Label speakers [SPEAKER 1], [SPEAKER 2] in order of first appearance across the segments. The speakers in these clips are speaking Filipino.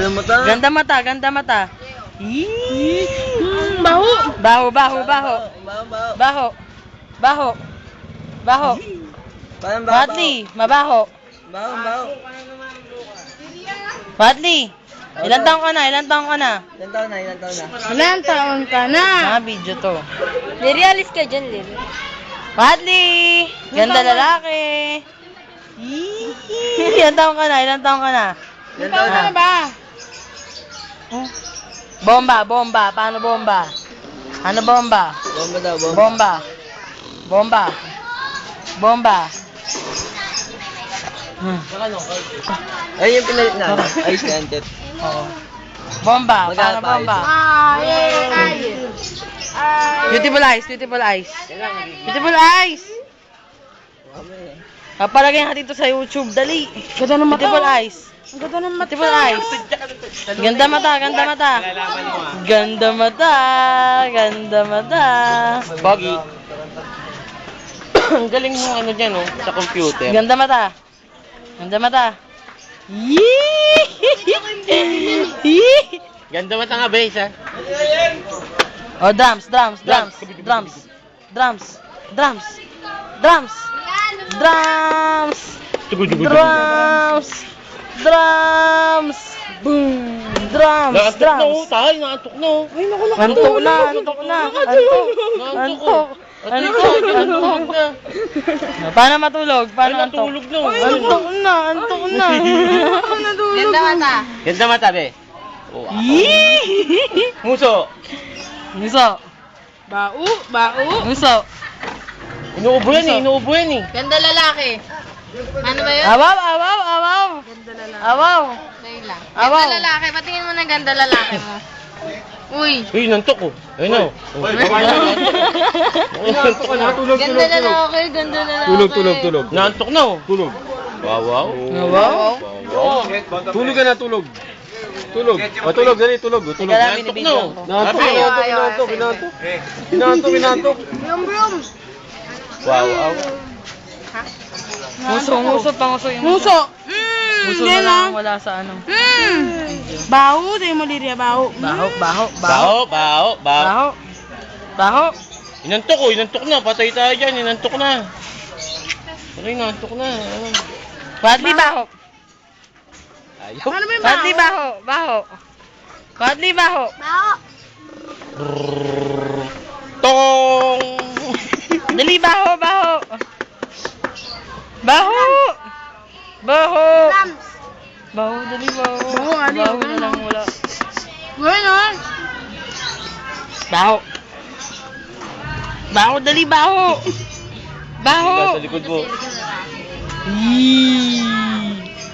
[SPEAKER 1] Ganda mata, ganda mata.
[SPEAKER 2] Baho.
[SPEAKER 1] Baho, baho, baho. Baho. Baho. Baho. Wadley, mabaho.
[SPEAKER 3] Baho.
[SPEAKER 1] Wadley, ilan taong ka na? Ilan taong ka na?
[SPEAKER 3] Ilan taon na?
[SPEAKER 2] Ilan taon ka na?
[SPEAKER 1] Mga video to.
[SPEAKER 2] Nirialis ka dyan, Liri.
[SPEAKER 1] Wadley, ganda lalaki. Ilan taong ka na? Ilan taong ka na?
[SPEAKER 2] Ilan taon ka na ba?
[SPEAKER 1] Bomba, bomba. Paano bomba? Ano bomba?
[SPEAKER 3] Bomba daw, bomba.
[SPEAKER 1] Bomba. Bomba. Bomba.
[SPEAKER 3] Ay, yung pinalit na. Ice canted.
[SPEAKER 1] Oo. Bomba. Paano bomba? Beautiful eyes, beautiful eyes. Beautiful eyes. Papalagay natin ito sa YouTube, dali.
[SPEAKER 2] Ganda ng mata.
[SPEAKER 1] Beautiful eyes.
[SPEAKER 2] Ang ganda ng mata.
[SPEAKER 1] Beautiful eyes. Ganda mata, ganda mata. Ganda mata, ganda mata.
[SPEAKER 3] Pogi. Ang galing mo ano dyan, oh, sa computer.
[SPEAKER 1] Ganda mata. Ganda mata. Yee!
[SPEAKER 3] Ganda mata nga, base, ha?
[SPEAKER 1] Oh, drums, drums, drums, drums, drums, drums, drums, drums, drums, drums, boom, drums, drums.
[SPEAKER 3] Tayo, naantok na, oh. Ay, naku,
[SPEAKER 1] Antok na, antok na, antok, antok, antok. Paano matulog? Paano antok?
[SPEAKER 3] Natulog na,
[SPEAKER 1] Antok na, antok na.
[SPEAKER 2] Ganda mata.
[SPEAKER 3] Ganda mata, be. Oh, Muso.
[SPEAKER 1] Muso,
[SPEAKER 2] Bao. Bao.
[SPEAKER 1] muso.
[SPEAKER 3] Inuubo yan, eh. Inuubo yan, eh.
[SPEAKER 2] Ganda lalaki. Ano ba yun?
[SPEAKER 1] Awaw, awaw, awaw.
[SPEAKER 2] Ganda lalaki.
[SPEAKER 1] Awaw.
[SPEAKER 2] Ngayon lang.
[SPEAKER 1] Awaw.
[SPEAKER 2] Ganda lalaki. Patingin mo na ganda lalaki mo. Uy.
[SPEAKER 3] Uy, nantok, oh. Ayun, oh. Nantok ka na.
[SPEAKER 2] Ganda lalaki. Ganda lalaki.
[SPEAKER 4] Tulog.
[SPEAKER 3] Nantok na, oh.
[SPEAKER 4] Tulog.
[SPEAKER 3] Wow, wow.
[SPEAKER 1] Awaw.
[SPEAKER 4] Tulog ka na, tulog. Tulog. O, tulog, dali, tulog. O, tulog.
[SPEAKER 1] Teka lang,
[SPEAKER 3] Nantok na,
[SPEAKER 1] binibidyo
[SPEAKER 3] oh.
[SPEAKER 1] ko.
[SPEAKER 4] Nantok,
[SPEAKER 3] Abi.
[SPEAKER 4] inantok.
[SPEAKER 2] Brum.
[SPEAKER 3] Wow, wow.
[SPEAKER 1] Muso, panguso yung
[SPEAKER 2] Muso.
[SPEAKER 1] Muso na
[SPEAKER 2] Yan
[SPEAKER 1] lang,
[SPEAKER 2] ah.
[SPEAKER 1] wala sa ano.
[SPEAKER 2] Baho. Tayo mo liria. Baho.
[SPEAKER 1] Baho, baho, baho.
[SPEAKER 3] Baho.
[SPEAKER 1] Baho. Baho.
[SPEAKER 3] Inantok, oh. Inantok na. Patay tayo dyan. Inantok na. Patay, inantok na.
[SPEAKER 1] Wadley, baho.
[SPEAKER 3] Ayaw.
[SPEAKER 2] Ano ba yung
[SPEAKER 1] Wadley, baho. Baho. Wadley, baho.
[SPEAKER 2] Baho.
[SPEAKER 3] Tong!
[SPEAKER 1] Dali, baho, baho. Baho. Baho. Baho, dali, baho.
[SPEAKER 2] Baho, ali,
[SPEAKER 1] Baho
[SPEAKER 2] wala
[SPEAKER 1] na
[SPEAKER 2] na.
[SPEAKER 1] lang, wala.
[SPEAKER 2] Bueno.
[SPEAKER 1] Baho. Baho, dali, baho. Baho.
[SPEAKER 3] Sa likod mo.
[SPEAKER 1] Yee.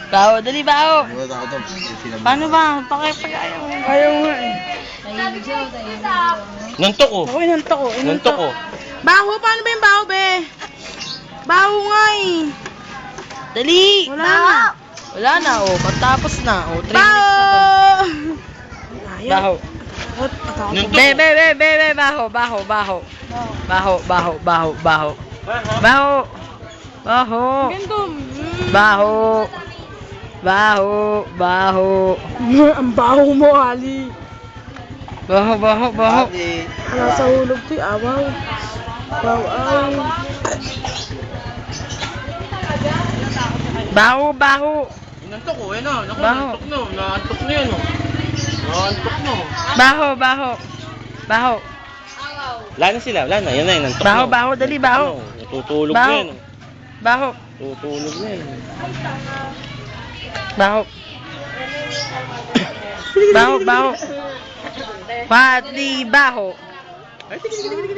[SPEAKER 1] Baho, dali, baho. Paano ba? Pakipag-ayaw. Ayaw nga eh.
[SPEAKER 3] Nantok, oh.
[SPEAKER 2] Ako inantok ko.
[SPEAKER 3] Nantok, oh.
[SPEAKER 2] Baho. Paano ba yung baho, be? Baho nga eh.
[SPEAKER 1] Dali.
[SPEAKER 2] Wala na.
[SPEAKER 1] Wala na, oh. Pagtapos na. Oh, 3 minutes na to.
[SPEAKER 2] Baho.
[SPEAKER 1] Baho.
[SPEAKER 3] Nantok,
[SPEAKER 1] Be,
[SPEAKER 3] oh.
[SPEAKER 1] be, be, be, be, baho, baho, baho. Baho, baho, baho, baho. Baho. Baho.
[SPEAKER 2] Gandom.
[SPEAKER 1] Baho. Baho, baho.
[SPEAKER 2] Ang baho mo, Ali.
[SPEAKER 1] Baho, baho, baho.
[SPEAKER 2] Wala sa hulog to, awaw. Awaw.
[SPEAKER 1] Baho, baho.
[SPEAKER 3] Inantok, oh. Ayun, oh. Naku,
[SPEAKER 1] Baho.
[SPEAKER 3] nantok na. Naantok na yan, oh. Naantok na, oh.
[SPEAKER 1] Baho, baho. Baho.
[SPEAKER 3] Wala na sila. Wala na. Yan na, inantok
[SPEAKER 1] Baho,
[SPEAKER 3] na.
[SPEAKER 1] baho, dali, baho.
[SPEAKER 3] Ano, natutulog
[SPEAKER 1] Baho.
[SPEAKER 3] na yan, oh.
[SPEAKER 1] Baho.
[SPEAKER 3] Tutulog na yan.
[SPEAKER 1] Baho. Baho, baho. Wadley, baho.